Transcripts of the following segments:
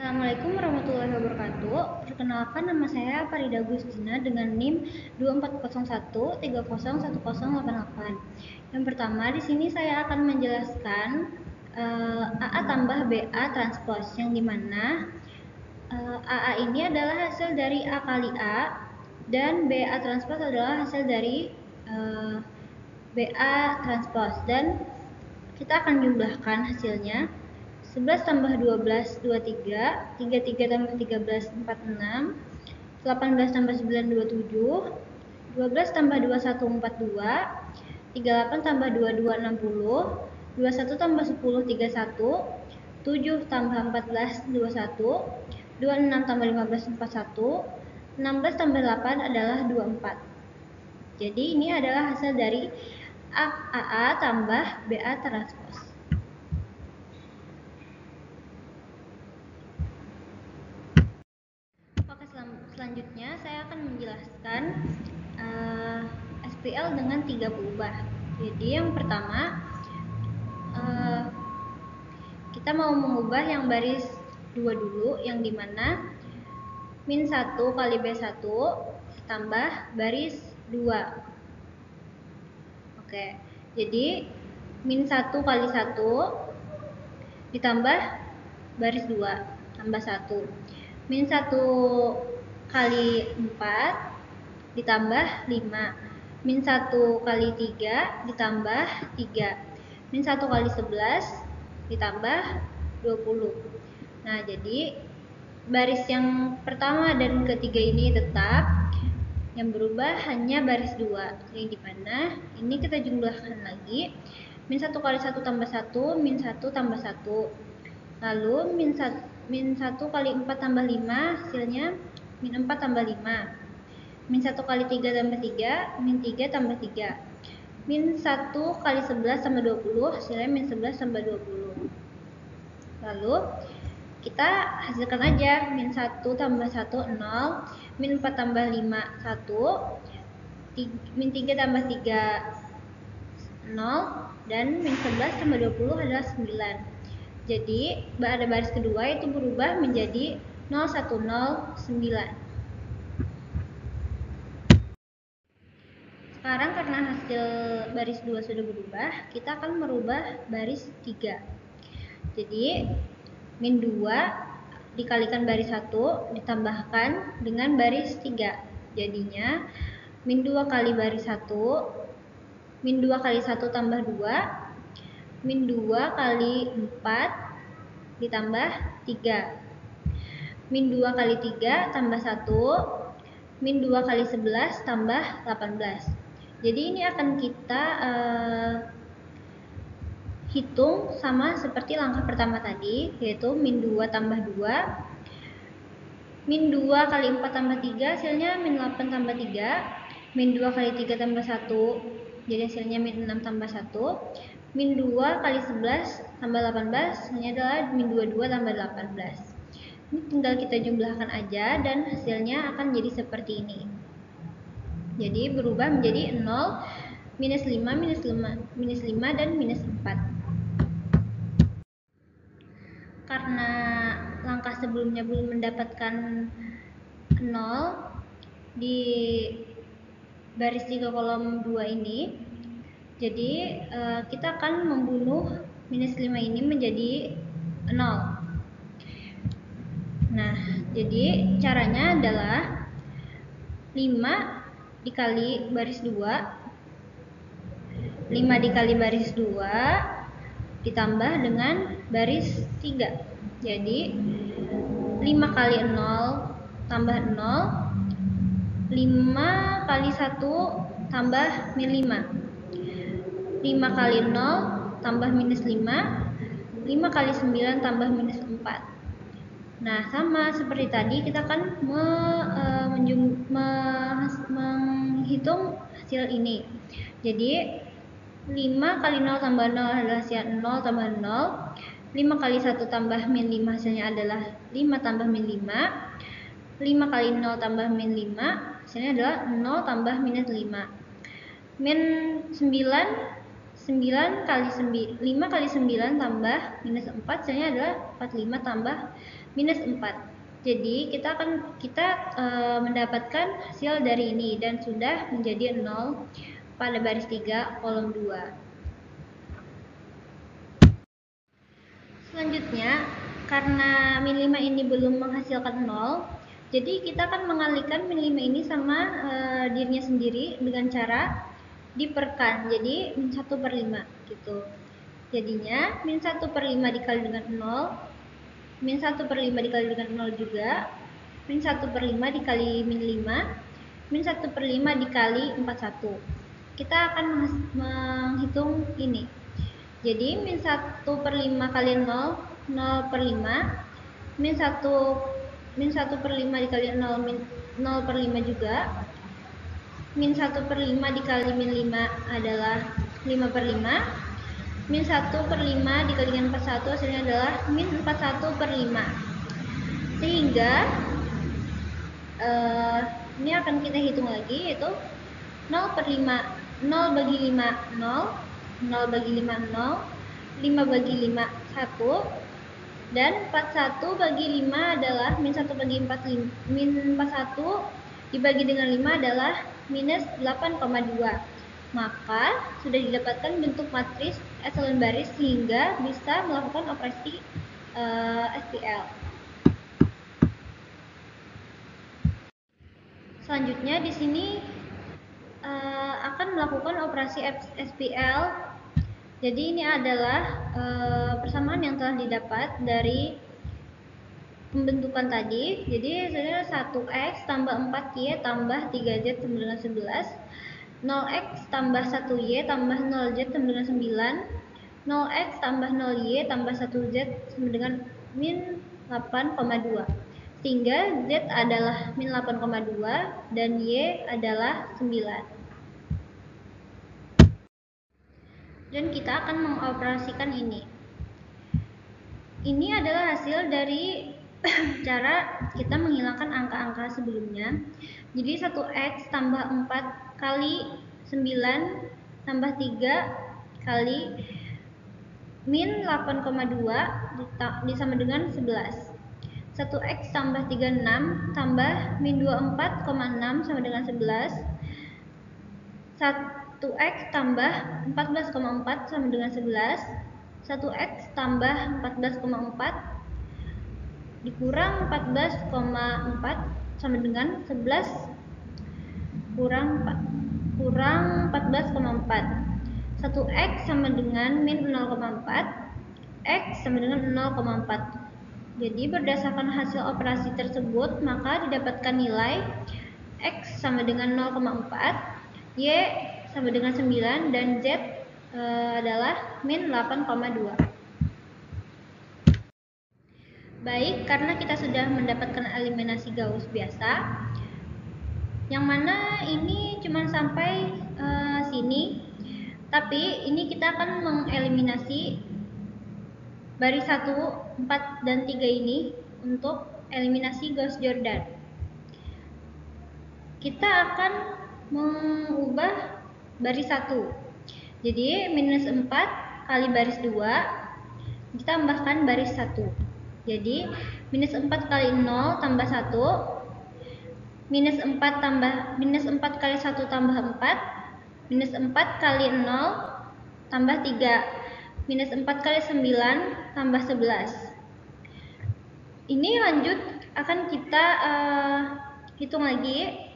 Assalamualaikum warahmatullahi wabarakatuh. Perkenalkan, nama saya Farida Gustina dengan NIM 2401301088. Yang pertama, di sini saya akan menjelaskan AA tambah BA transpose, yang dimana AA ini adalah hasil dari A kali A dan BA transpose adalah hasil dari BA transpose, dan kita akan jumlahkan hasilnya. 11 tambah 12 23, 33 tambah 13 46, 18 tambah 9 27, 12 tambah 21 42, 38 tambah 22 60, 21 tambah 10 31, 7 tambah 14 21, 26 tambah 15 41, 16 tambah 8 adalah 24. Jadi ini adalah hasil dari AA tambah BA transpose. Oke, selanjutnya saya akan menjelaskan SPL dengan 3 berubah. Jadi yang pertama, kita mau mengubah yang baris 2 dulu, yang dimana min 1 kali B1 tambah baris 2. Oke, jadi min 1 kali 1 ditambah baris 2 tambah 1. Min 1 kali 4 ditambah 5. Min 1 kali 3 ditambah 3. Min 1 kali 11 ditambah 20. Nah, jadi baris yang pertama dan ketiga ini tetap, yang berubah hanya baris 2, yang dimana ini kita jumlahkan lagi. Min 1 kali 1 tambah 1, min 1 tambah 1. Lalu min 1 kali 4 tambah 5, hasilnya min 4 tambah 5. Min 1 kali 3 tambah 3, min 3 tambah 3. Min 1 kali 11 tambah 20, hasilnya min 11 tambah 20. Lalu kita hasilkan aja. Min 1 tambah 1 0, min 4 tambah 5 1, min 3 tambah 3 0, dan min 11 tambah 20 adalah 9. Jadi pada baris kedua itu berubah menjadi 0109. Sekarang karena hasil baris 2 sudah berubah, kita akan merubah baris 3. Jadi min 2 dikalikan baris 1 ditambahkan dengan baris 3. Jadinya min 2 kali baris 1, min 2 kali 1 tambah 2, min 2 kali 4 ditambah 3. Min 2 kali 3 tambah 1, min 2 kali 11 tambah 18. Jadi ini akan kita hitung sama seperti langkah pertama tadi, yaitu min 2 tambah 2, min 2 kali 4 tambah 3, hasilnya min 8 tambah 3, min 2 kali 3 tambah 1, jadi hasilnya min 6 tambah 1, min 2 kali 11 tambah 18, hasilnya adalah min 22 tambah 18. Ini tinggal kita jumlahkan aja dan hasilnya akan jadi seperti ini. Jadi berubah menjadi 0, minus 5, minus 5, dan minus 4. Karena langkah sebelumnya belum mendapatkan 0 di baris 3 kolom 2 ini, jadi kita akan membunuh minus 5 ini menjadi 0. Nah, jadi caranya adalah 5 dikali baris 2, 5 dikali baris 2 ditambah dengan baris 3. Jadi 5 kali 0 tambah 0, 5 kali 1 tambah min 5, 5 kali 0 tambah minus 5, 5 kali 9 tambah minus 4. Nah, sama seperti tadi, kita akan menghitung hasil ini. Jadi 5 kali 0 tambah 0 adalah hasilnya 0 tambah 0. 5 kali 1 tambah min 5 hasilnya adalah 5 tambah min 5. 5 kali 0 tambah min 5 hasilnya adalah 0 tambah minus 5. Min 9 9 kali 5 kali 9 tambah minus 4, hasilnya adalah 45 tambah minus 4. Jadi kita mendapatkan hasil dari ini dan sudah menjadi 0 pada baris 3 kolom 2. Selanjutnya, karena min 5 ini belum menghasilkan 0, jadi kita akan mengalihkan min 5 ini sama dirinya sendiri dengan cara diperkan, jadi min 1 per 5 gitu. Jadinya min 1 per 5 dikali dengan 0, min 1 per 5 dikali dengan 0 juga, min 1 per 5 dikali min 5, min 1 per 5 dikali 41. Kita akan menghitung ini. Jadi min 1 per 5 kali 0, 0 per 5, min 1 per 5 dikali 0, 0 per 5 juga, min 1 per 5 dikali min 5 adalah 5 per 5, min 1 per 5 dikali dengan 41 hasilnya adalah min 41 per 5. Sehingga ini akan kita hitung lagi, yaitu 0 per 5, 0 bagi 5, 0, 0 bagi 5, 0, 5 bagi 5, 1, dan 41 bagi 5 adalah min 1 bagi 4, min 41 dibagi dengan 5 adalah minus 8,2. Maka sudah didapatkan bentuk matris eselon baris sehingga bisa melakukan operasi SPL. Selanjutnya di sini akan melakukan operasi SPL. Jadi ini adalah persamaan yang telah didapat dari pembentukan tadi. Jadi hasilnya 1x tambah 4y tambah 3z sama dengan 11, 0x tambah 1y tambah 0z sama dengan 9, 0x tambah 0y tambah 1z sama dengan min 8,2. Sehingga z adalah min 8,2 dan y adalah 9. Dan kita akan mengoperasikan ini. Ini adalah hasil dari cara kita menghilangkan angka-angka sebelumnya. Jadi 1x tambah 4 kali 9 tambah 3 kali min 8,2 disama dengan 11. 1x tambah 36 tambah min 24,6 sama dengan 11. 1x tambah 14,4 sama dengan 11. 1x tambah 14,4 dikurang 14,4 sama dengan 11 kurang 14,4. 1x sama dengan min 0,4, x sama dengan 0,4. Jadi berdasarkan hasil operasi tersebut maka didapatkan nilai x sama dengan 0,4, y sama dengan 9, dan z adalah min 8,2. Baik, karena kita sudah mendapatkan eliminasi Gauss biasa, yang mana ini cuma sampai sini, tapi ini kita akan mengeliminasi baris 1, 4, dan 3 ini untuk eliminasi Gauss-Jordan. Kita akan mengubah baris 1. Jadi minus 4 kali baris 2 ditambahkan baris 1. Jadi minus 4 kali 0 tambah 1, minus 4 kali 1 tambah 4, minus 4 kali 0 tambah 3, minus 4 kali 9 tambah 11. Ini lanjut akan kita hitung lagi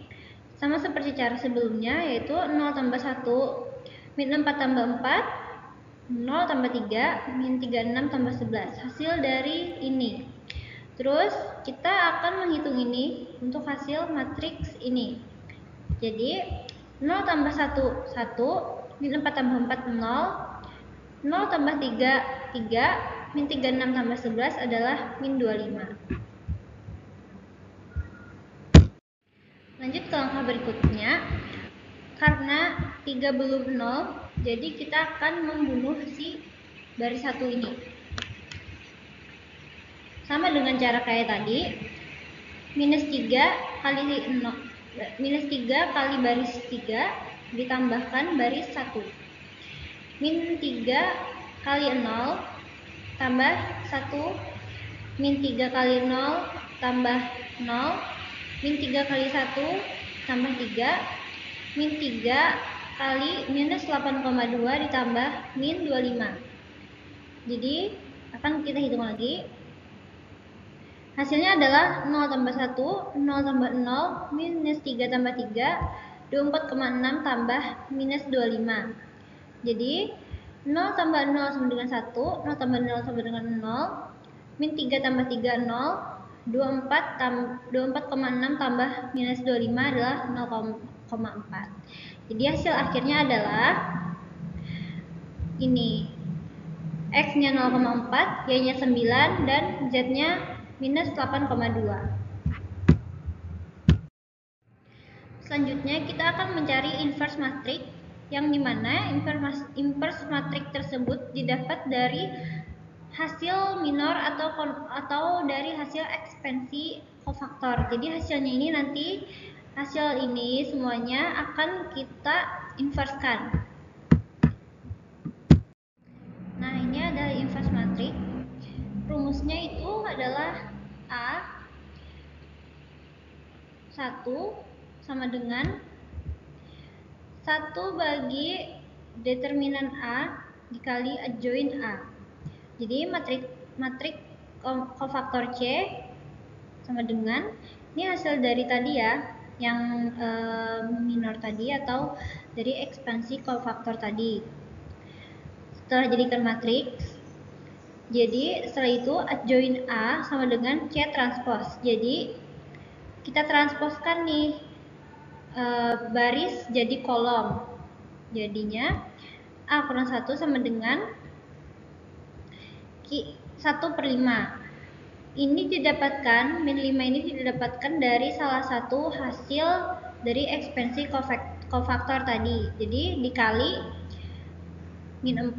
sama seperti cara sebelumnya, yaitu 0 tambah 1, min 4 tambah 4, 0 tambah 3, min 36 tambah 11. Hasil dari ini. Terus kita akan menghitung ini untuk hasil matriks ini. Jadi 0 tambah 1, 1, min 4 tambah 4, 0, 0 tambah 3, 3, min 36 tambah 11 adalah min 25. Lanjut ke langkah berikutnya. Karena 3 belum 0, jadi kita akan membunuh si baris 1 ini. Sama dengan cara kayak tadi, minus 3 kali 0, minus 3 kali baris 3 ditambahkan baris 1. min 3 kali 0 tambah 1, min 3 kali 0 tambah 0, min 3 kali 1 tambah 3, min 3 kali minus 8,2 ditambah min 25. Jadi akan kita hitung lagi. Hasilnya adalah 0 tambah 1, 0 tambah 0, minus 3 tambah 3, 24,6 tambah minus 25. Jadi 0 tambah 0 sama dengan 1, 0 tambah 0 sama dengan 0, min 3 tambah 3, 0, 24,6 tambah minus 25 adalah 0,4. Jadi hasil akhirnya adalah ini, X-nya 0,4, Y-nya 9, dan Z-nya minus 8,2. Selanjutnya kita akan mencari inverse matrix, yang dimana inverse matrix tersebut didapat dari hasil minor atau dari hasil ekspansi kofaktor. Jadi hasilnya ini nanti, hasil ini semuanya akan kita inversekan. Nah, ini adalah inverse matrix. Rumusnya itu adalah A 1 sama dengan 1 bagi determinan A dikali adjoint A. Jadi matriks kofaktor C sama dengan, ini hasil dari tadi ya, yang minor tadi atau dari ekspansi kofaktor tadi. Setelah jadikan matriks, jadi setelah itu adjoint A sama dengan C transpose. Jadi kita transposkan nih baris jadi kolom. Jadinya A kurang 1 sama dengan 1/5. Ini didapatkan, min 5 ini didapatkan dari salah satu hasil dari ekspansi kofaktor tadi. Jadi dikali min 4,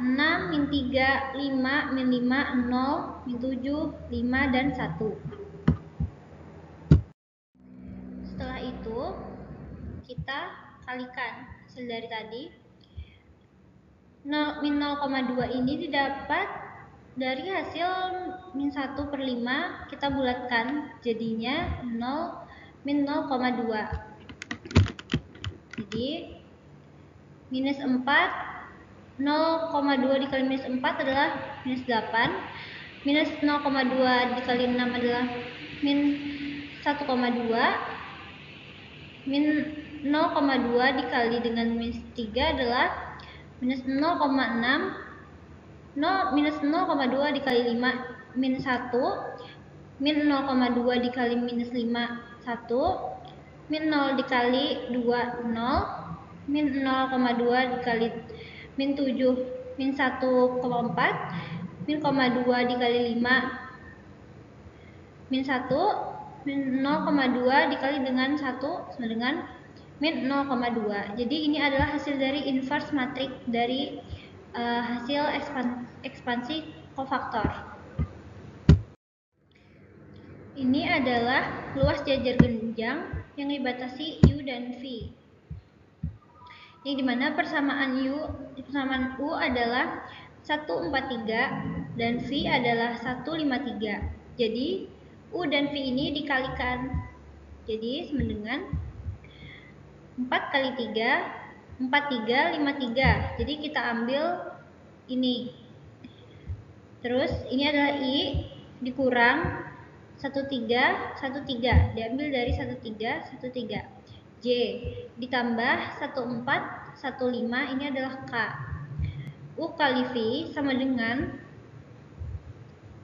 6, min 3, 5, min 5, 0, min 7, 5, dan 1. Setelah itu kita kalikan hasil dari tadi. Min 0,2 ini didapat dari hasil min 1/5, kita bulatkan jadinya 0, min 0,2. Jadi minus 4, 0,2 dikali minus 4 adalah minus 8, minus 0,2 dikali 6 adalah min 1,2, min 0,2 dikali dengan minus 3 adalah minus 0,6, minus 0,2 dikali 5 min 1, min 0,2 dikali minus 5 1, min 0 dikali 2 0, min 0,2 dikali min 7 min 1,4, min 0,2 dikali 5 min 1, min 0,2 dikali dengan 1 sama dengan min 0,2. Jadi ini adalah hasil dari inverse matrix dari hasil ekspansi kofaktor. Ini adalah luas jajar genjang yang dibatasi U dan V. Yang dimana persamaan U adalah 143 dan V adalah 153. Jadi U dan V ini dikalikan. Jadi sama dengan 4 kali 3, 43, 53. Jadi kita ambil ini. Terus ini adalah I dikurang 13, 13. Diambil dari 13, 13. J ditambah 14, 15, ini adalah K. U kali V sama dengan,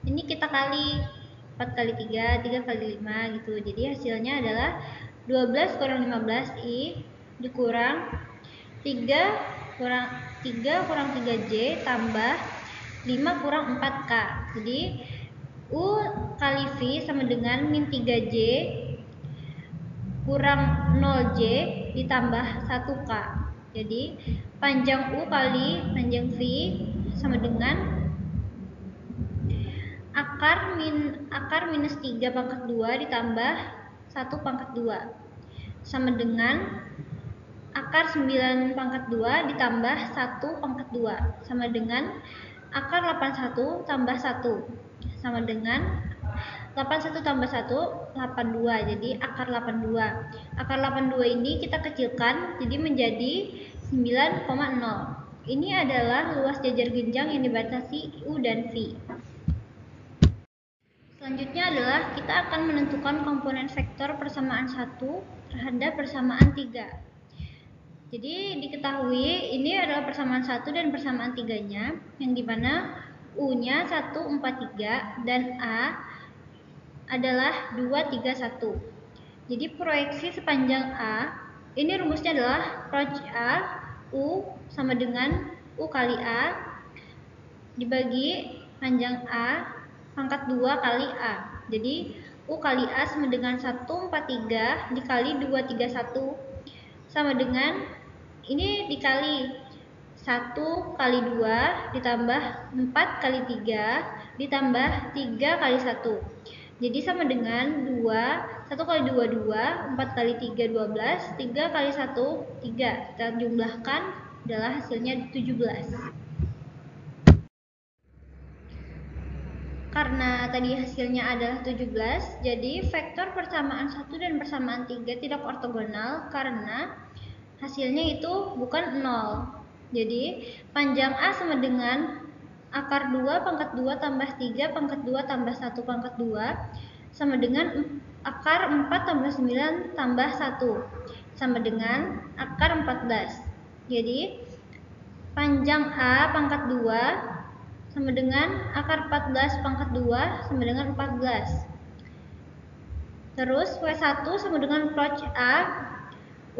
ini kita kali 4 kali 3, 3 kali 5 gitu. Jadi hasilnya adalah 12 kurang 15 I dikurang 3 kurang 3J tambah 5 kurang 4K. Jadi U kali V sama dengan min 3J kurang 0J ditambah 1K. Jadi panjang U kali panjang V sama dengan akar minus 3 pangkat 2 ditambah 1 pangkat 2 sama dengan akar 9 pangkat 2 ditambah 1 pangkat 2 sama dengan akar 81 tambah 1 sama dengan 81 tambah 1 82. Jadi akar 82. Akar 82 ini kita kecilkan jadi menjadi 9,0. Ini adalah luas jajar genjang yang dibatasi U dan V. Selanjutnya adalah kita akan menentukan komponen vektor persamaan 1 terhadap persamaan 3. Jadi diketahui ini adalah persamaan 1 dan persamaan 3-nya, yang dimana U-nya 143 dan A adalah 231. Jadi proyeksi sepanjang A, ini rumusnya adalah proj A, U sama dengan U kali A dibagi panjang A pangkat 2 kali A. Jadi U kali A sama dengan 143 dikali 231 sama dengan ini dikali 1 kali 2 ditambah 4 kali 3 ditambah 3 kali 1. Jadi sama dengan 2, 1 kali 2, 2, 4 kali 3, 12, 3 kali 1, 3. Kita jumlahkan adalah hasilnya 17. Karena tadi hasilnya adalah 17, jadi vektor persamaan 1 dan persamaan 3 tidak ortogonal karena hasilnya itu bukan 0. Jadi panjang A sama dengan akar 2 pangkat 2 tambah 3 pangkat 2 tambah 1 pangkat 2 sama dengan akar 4 tambah 9 tambah 1 sama dengan akar 14. Jadi panjang A pangkat 2 sama dengan akar 14 pangkat 2 sama dengan 14. Terus W1 sama dengan proj A,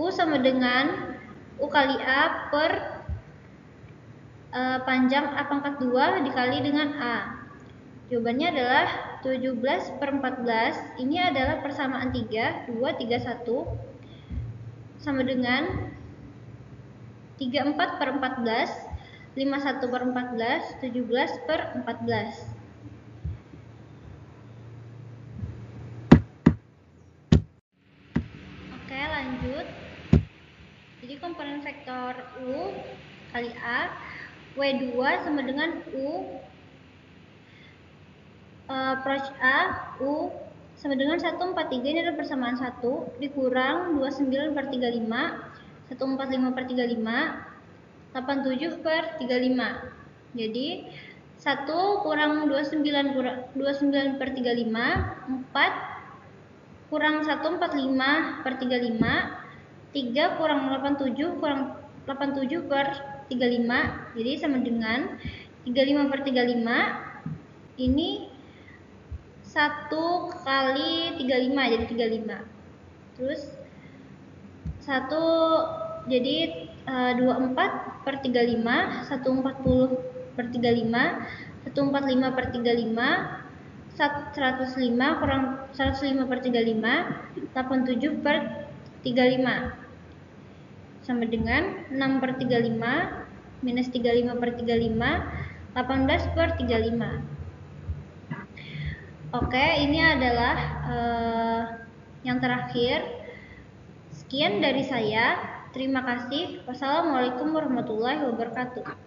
U sama dengan U kali A per panjang A pangkat 2 dikali dengan A. Jawabannya adalah 17 per 14. Ini adalah persamaan 3, 2, 3, 1 sama dengan 34 per 14, 51 per 14, 17 per 14. Oke, lanjut. Jadi komponen vektor U kali A, W2 sama dengan U proj A, U sama dengan 143, ini adalah persamaan 1 dikurang 29 per 35, 145 per 35, 87 per 35. Jadi 1 kurang 29 per 35, 4 kurang 145 per 35, 3 kurang 87 kurang 87 per 35. Jadi sama dengan 35 per 35 ini 1 kali 35 jadi 35. Terus 1 jadi 24 per 35, 140 per 35, 145 per 35, 105 kurang 105 per 35, 87 per 35 sama dengan 6 per 35 minus 35 per 35, 18 per 35. Oke, ini adalah yang terakhir. Sekian dari saya. Terima kasih. Wassalamualaikum warahmatullahi wabarakatuh.